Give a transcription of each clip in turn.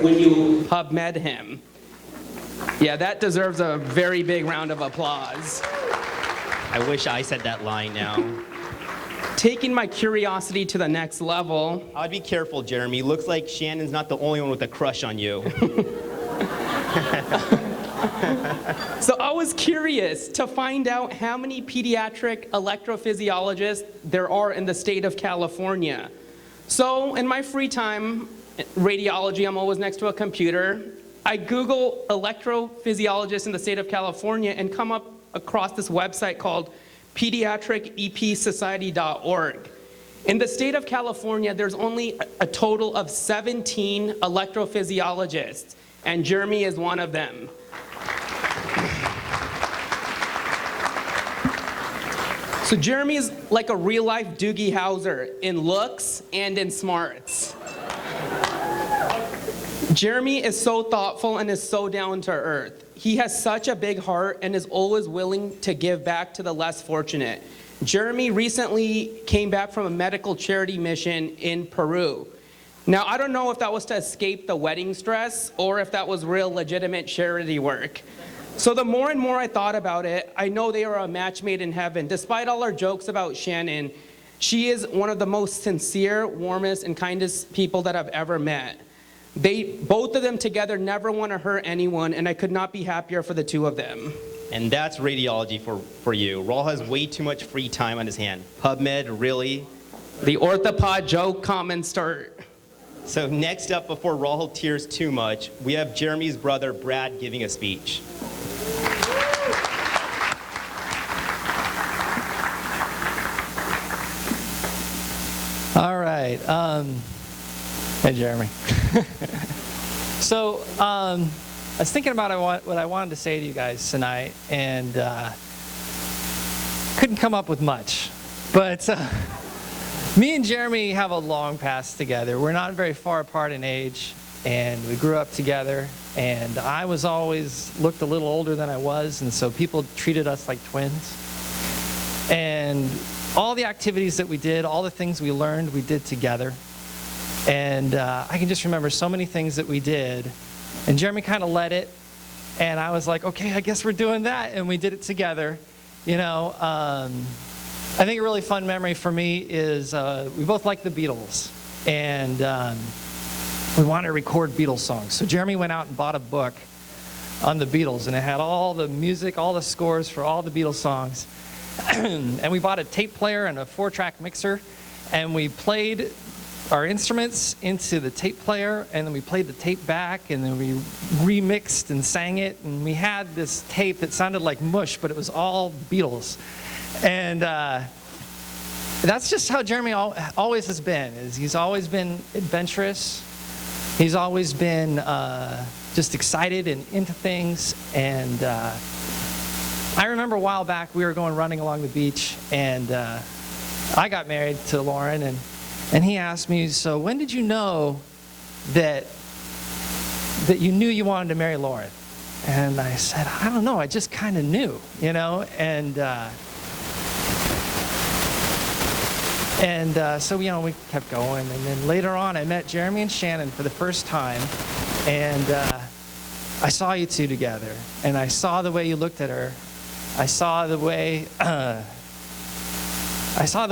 when you PubMed him. Yeah, that deserves a very big round of applause. I wish I said that line now. Taking my curiosity to the next level. I'd be careful, Jeremy. Looks like Shannon's not the only one with a crush on you. So I was curious to find out how many pediatric electrophysiologists there are in the state of California. So in my free time, radiology, I'm always next to a computer. I Google electrophysiologists in the state of California and come up across this website called pediatricepsociety.org. In the state of California, there's only a total of 17 electrophysiologists, and Jeremy is one of them. So Jeremy is like a real-life Doogie Howser in looks and in smarts. Jeremy is so thoughtful and is so down to earth. He has such a big heart and is always willing to give back to the less fortunate. Jeremy recently came back from a medical charity mission in Peru. Now, I don't know if that was to escape the wedding stress or if that was real legitimate charity work. So the more and more I thought about it, I know they are a match made in heaven. Despite all our jokes about Shannon, she is one of the most sincere, warmest, and kindest people that I've ever met. Both of them together never want to hurt anyone, and I could not be happier for the two of them. And that's radiology for you. Raul has way too much free time on his hand. PubMed, really? The orthopod joke comment start. So next up, before Raul tears too much, we have Jeremy's brother, Brad, giving a speech. All right. Hey, Jeremy. So I was thinking about what I wanted to say to you guys tonight, and couldn't come up with much. But me and Jeremy have a long past together. We're not very far apart in age, and we grew up together. And I was always looked a little older than I was, and so people treated us like twins. And all the activities that we did, all the things we learned, we did together. And I can just remember so many things that we did. And Jeremy kind of led it. And I was like, okay, I guess we're doing that. And we did it together. You know, I think a really fun memory for me is we both like the Beatles. And we wanted to record Beatles songs. So Jeremy went out and bought a book on the Beatles. And it had all the music, all the scores for all the Beatles songs. And we bought a tape player and a 4-track mixer. And we played our instruments into the tape player, and then we played the tape back, and then we remixed and sang it, and we had this tape that sounded like mush, but it was all Beatles. And that's just how Jeremy always has been. He's always been adventurous. He's always been just excited and into things. And I remember a while back we were going running along the beach, and I got married to Lauren, and he asked me, so when did you know that you knew you wanted to marry Lauren? And I said, I don't know, I just kind of knew, you know? And so, you know, we kept going. And then later on, I met Jeremy and Shannon for the first time. And I saw you two together. And I saw the way you looked at her. I saw the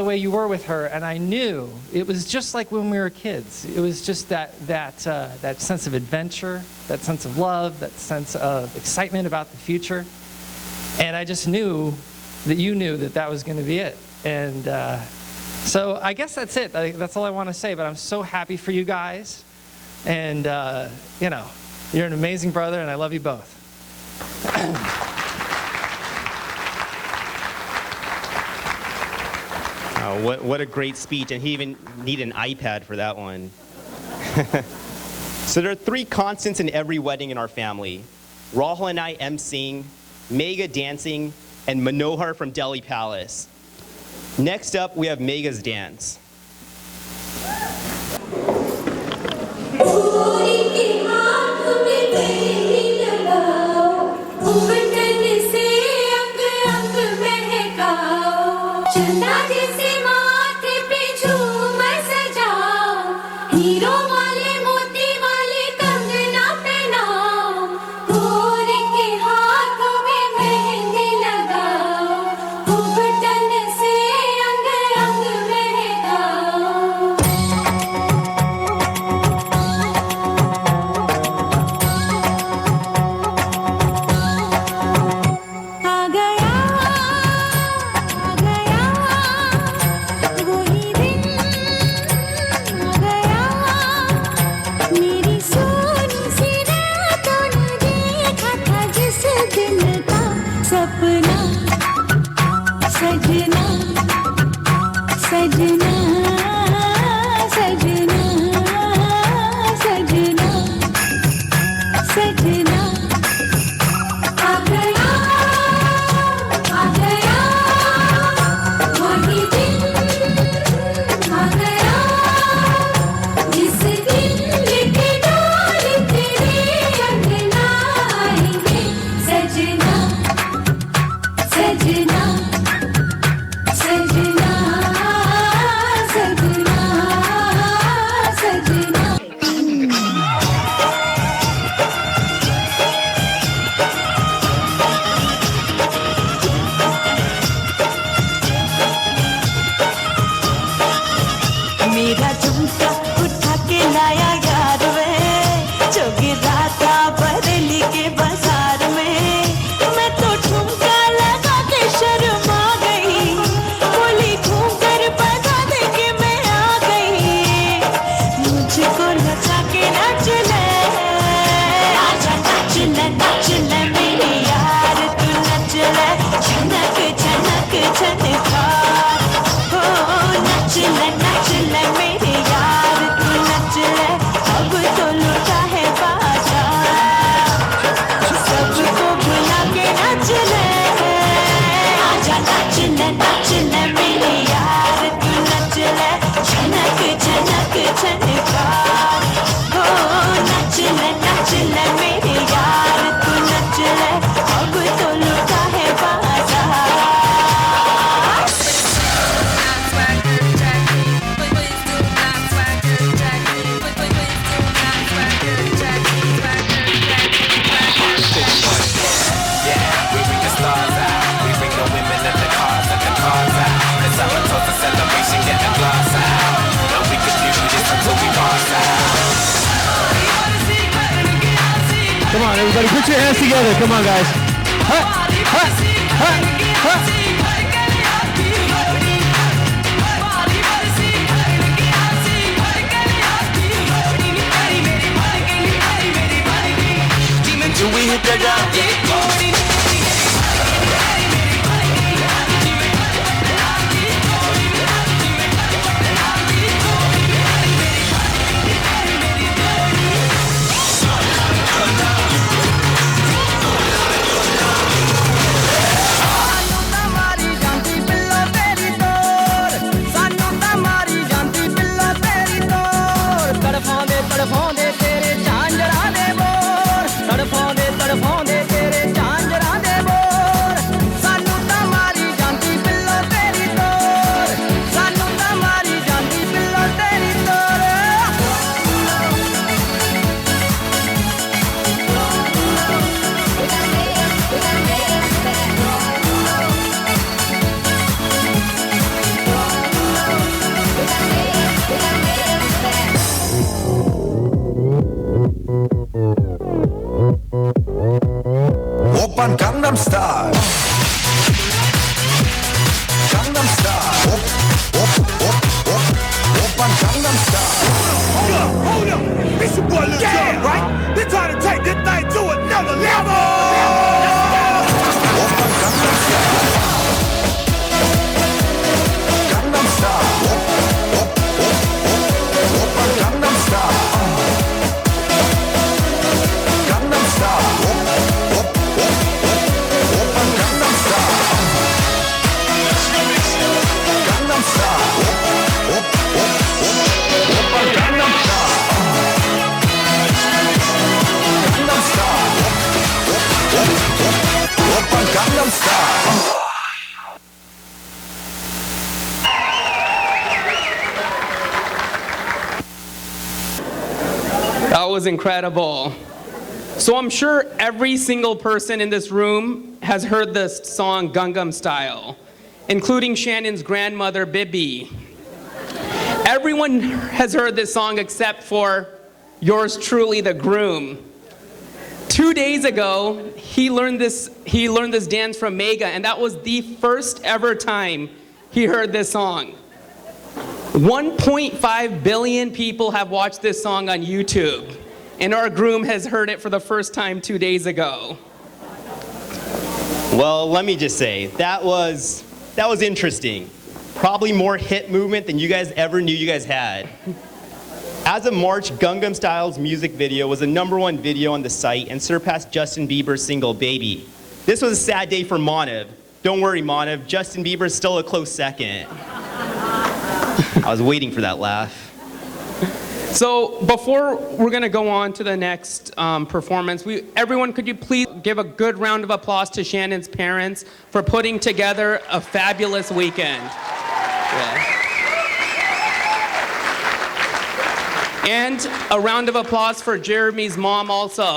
way you were with her, and I knew it was just like when we were kids. It was just that sense of adventure, that sense of love, that sense of excitement about the future. And I just knew that you knew that was going to be it. And so I guess that's it. That's all I want to say. But I'm so happy for you guys. And, you know, you're an amazing brother, and I love you both. Oh, what a great speech, and he even needed an iPad for that one. So there are 3 constants in every wedding in our family. Rahul and I emceeing, Maga dancing, and Manohar from Delhi Palace. Next up, we have Maga's dance. Hero वाले मोती वाले कंगन जो गिरा था बरेली के बाजार में, मैं तो ठुमका लगा के शर्मा गई, बोली घूम कर बता दे कि मैं आ गई, मुझको नचा के नाच ले, आजा नाच ले मेरी यार तू नच ले, झनक झनक झनका, हो नच ले मेरे यार तू नच ले, अब तो लुटा है बाजार, सबको भुला के नच ले, आजा नाच ले मेरे यार तू नच ले, झनक झनक झनका, हो नच ले मेरे यार तू नच ले, अब तो लुटा है बाजार। Come on, everybody, put your hands together. Come on, guys. Ha, ha, ha, ha. Do we hit the ground? ਤੜਫਾਉਂਦੇ ਤੇਰੇ ਝਾਂਜਰਾਂ ਦੇ ਬੋਰ, ਤੜਫਾਉਂਦੇ ਤੇਰੇ ਝਾਂਜਰਾਂ ਦੇ ਬੋਰ, ਸਾਨੂੰ ਤਾਂ ਮਾਰੀ ਜਾਂਦੀ ਬਿੱਲੋ ਤੇਰੀ ਤੋਰ, ਸਾਨੂੰ ਤਾਂ ਮਾਰੀ ਜਾਂਦੀ ਬਿੱਲੋ ਤੇਰੀ ਤੋਰ। Oppan Gangnam Style. Gangnam Style. Oppan Gangnam Style. Hold up. It's your boy Lil Jon, right? They're trying to take this thing to another level. Oppan Gangnam Style. Gangnam Style. Oppan Gangnam Style. Gangnam Style. Oppan Gangnam Style. Gangnam Style. Oppan Gangnam Style. Gangnam Style. Oppan Gangnam Style. That was incredible. So I'm sure every single person in this room has heard this song Gangnam Style, including Shannon's grandmother, Bibi. Everyone has heard this song except for yours truly, the groom. 2 days ago, he learned this dance from Maga, and that was the first ever time he heard this song. 1.5 billion people have watched this song on YouTube, and our groom has heard it for the first time 2 days ago. Well, let me just say, that was interesting. Probably more hit movement than you guys ever knew you guys had. As of March, Gangnam Style's music video was the #1 video on the site and surpassed Justin Bieber's single, Baby. This was a sad day for Manav. Don't worry, Manav, Justin Bieber's still a close second. I was waiting for that laugh. So before we're gonna go on to the next performance, everyone, could you please give a good round of applause to Shannon's parents for putting together a fabulous weekend. Yeah. And a round of applause for Jeremy's mom also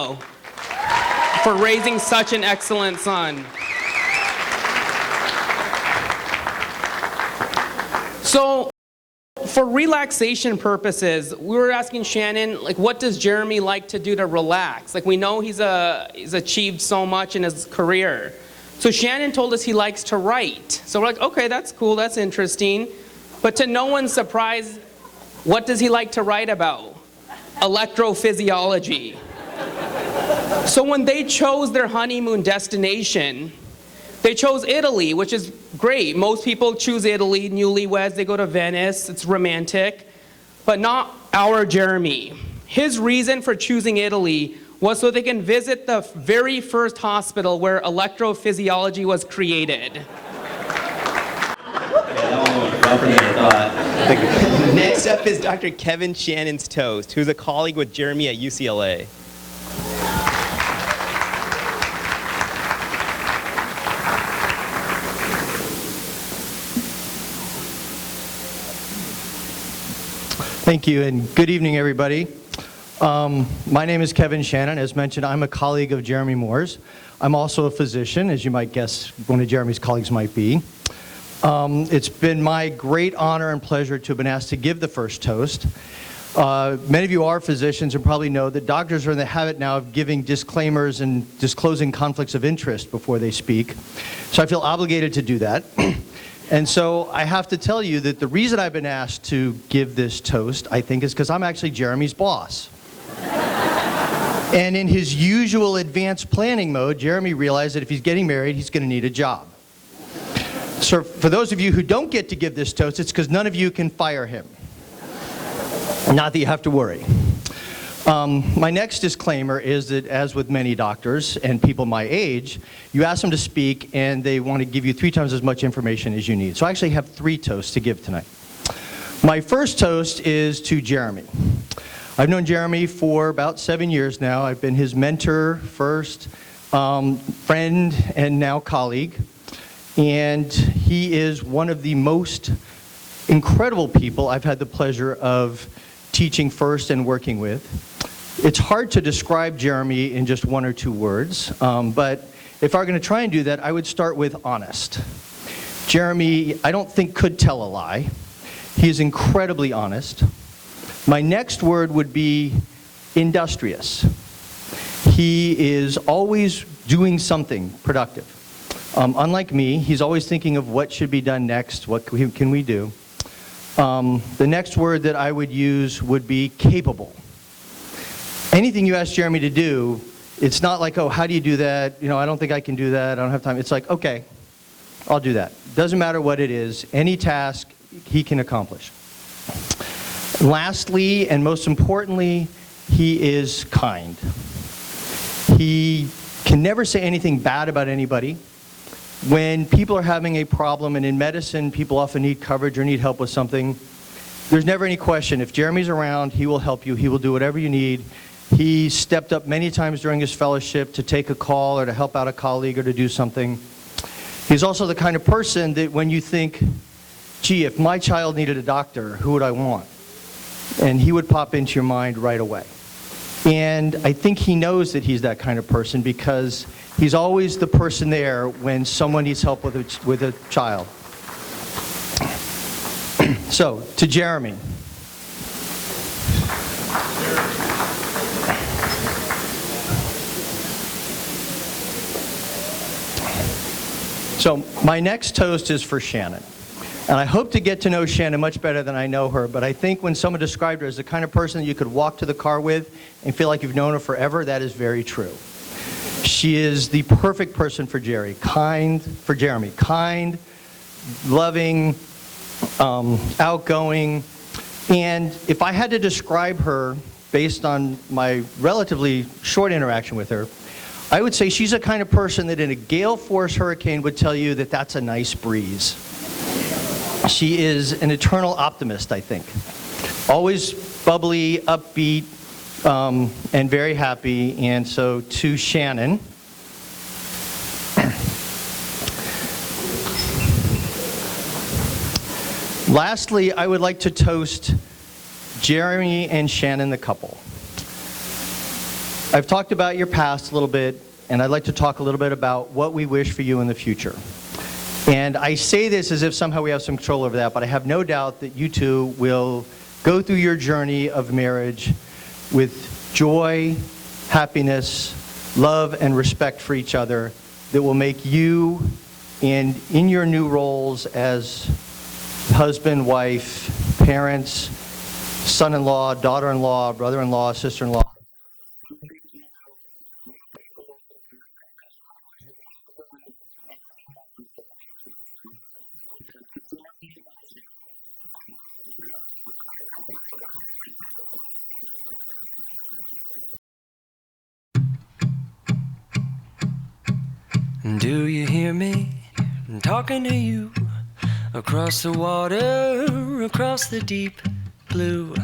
for raising such an excellent son. So for relaxation purposes, we were asking Shannon, like, what does Jeremy like to do to relax? Like, we know he's achieved so much in his career. So Shannon told us he likes to write. So we're like, okay, that's cool, that's interesting. But to no one's surprise, what does he like to write about? Electrophysiology. So when they chose their honeymoon destination, they chose Italy, which is great. Most people choose Italy, newlyweds, they go to Venice, it's romantic. But not our Jeremy. His reason for choosing Italy was so they can visit the very first hospital where electrophysiology was created. Next up is Dr. Kevin Shannon's toast, who's a colleague with Jeremy at UCLA. Thank you, and good evening, everybody. My name is Kevin Shannon. As mentioned, I'm a colleague of Jeremy Moore's. I'm also a physician, as you might guess one of Jeremy's colleagues might be. It's been my great honor and pleasure to have been asked to give the first toast. Many of you are physicians and probably know that doctors are in the habit now of giving disclaimers and disclosing conflicts of interest before they speak. So I feel obligated to do that. And so I have to tell you that the reason I've been asked to give this toast, I think, is because I'm actually Jeremy's boss. And in his usual advanced planning mode, Jeremy realized that if he's getting married, he's going to need a job. So for those of you who don't get to give this toast, it's because none of you can fire him. Not that you have to worry. My next disclaimer is that, as with many doctors and people my age, you ask them to speak and they want to give you 3 times as much information as you need. So I actually have 3 toasts to give tonight. My first toast is to Jeremy. I've known Jeremy for about 7 years now. I've been his mentor first, friend, and now colleague. And he is one of the most incredible people I've had the pleasure of teaching first and working with. It's hard to describe Jeremy in just 1 or 2 words, but if I were going to try and do that, I would start with honest. Jeremy, I don't think could tell a lie. He is incredibly honest. My next word would be industrious. He is always doing something productive. Unlike me, he's always thinking of what should be done next, what can we do. The next word that I would use would be capable. Anything you ask Jeremy to do, it's not like, oh, how do you do that? You know, I don't think I can do that. I don't have time. It's like, okay, I'll do that. Doesn't matter what it is. Any task he can accomplish. Lastly, and most importantly, he is kind. He can never say anything bad about anybody. When people are having a problem, and in medicine, people often need coverage or need help with something, there's never any question. If Jeremy's around, he will help you. He will do whatever you need. He stepped up many times during his fellowship to take a call or to help out a colleague or to do something. He's also the kind of person that when you think, gee, if my child needed a doctor, who would I want? And he would pop into your mind right away. And I think he knows that he's that kind of person because he's always the person there when someone needs help with a child. So, to Jeremy. So, my next toast is for Shannon. And I hope to get to know Shannon much better than I know her, but I think when someone described her as the kind of person that you could walk to the car with and feel like you've known her forever, that is very true. She is the perfect person for Jeremy. Kind, loving, outgoing. And if I had to describe her based on my relatively short interaction with her, I would say she's the kind of person that in a gale force hurricane would tell you that that's a nice breeze. She is an eternal optimist, I think. Always bubbly, upbeat, and very happy. And so to Shannon. Lastly, I would like to toast Jeremy and Shannon, the couple. I've talked about your past a little bit, and I'd like to talk a little bit about what we wish for you in the future. And I say this as if somehow we have some control over that, but I have no doubt that you two will go through your journey of marriage with joy, happiness, love, and respect for each other that will make you, and in your new roles as husband, wife, parents, son-in-law, daughter-in-law, brother-in-law, sister-in-law. Do you hear me? I'm talking to you across the water, across the deep blue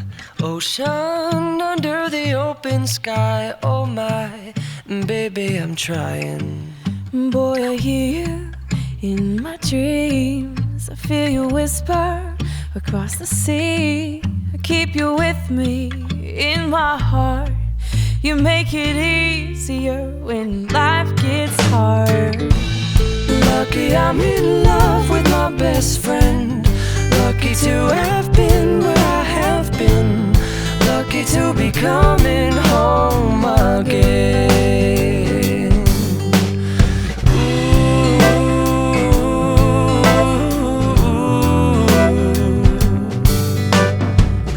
ocean, under the open sky. Oh my, baby, I'm trying. Boy, I hear you in my dreams. I feel you whisper across the sea. I keep you with me in my heart. You make it easier when life gets hard. Lucky I'm in love with my best friend. Lucky to have been where I have been. Lucky to be coming home again.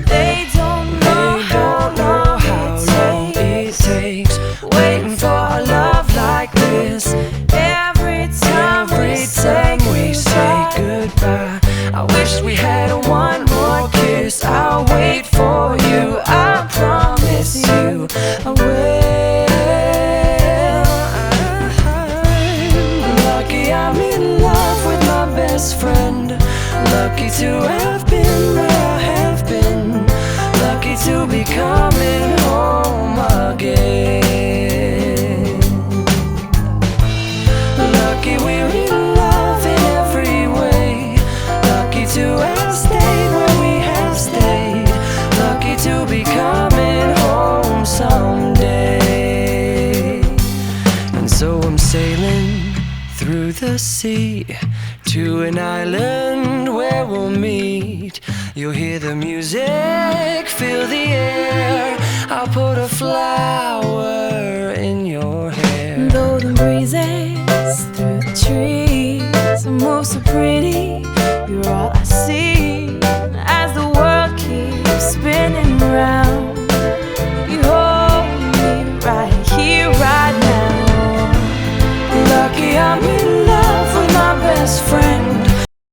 They don't know how long it takes waiting for a love like this. every time we say goodbye, I wish we had one more kiss. I'll wait for you, I promise you I will. Lucky I'm in love with my best friend. Lucky to have been where I have been. Lucky to be coming home again. Lucky we're in love in every way. Lucky to have stayed where we have stayed. Lucky to be coming home someday. And so I'm sailing through the sea to an island where we'll meet. You'll hear the music, feel the air. I'll put a flower in your hair. Though the breezes through the trees move so pretty, you're all I see as the world keeps spinning round. You hold me right here, right now. Lucky I'm in love with my best friend.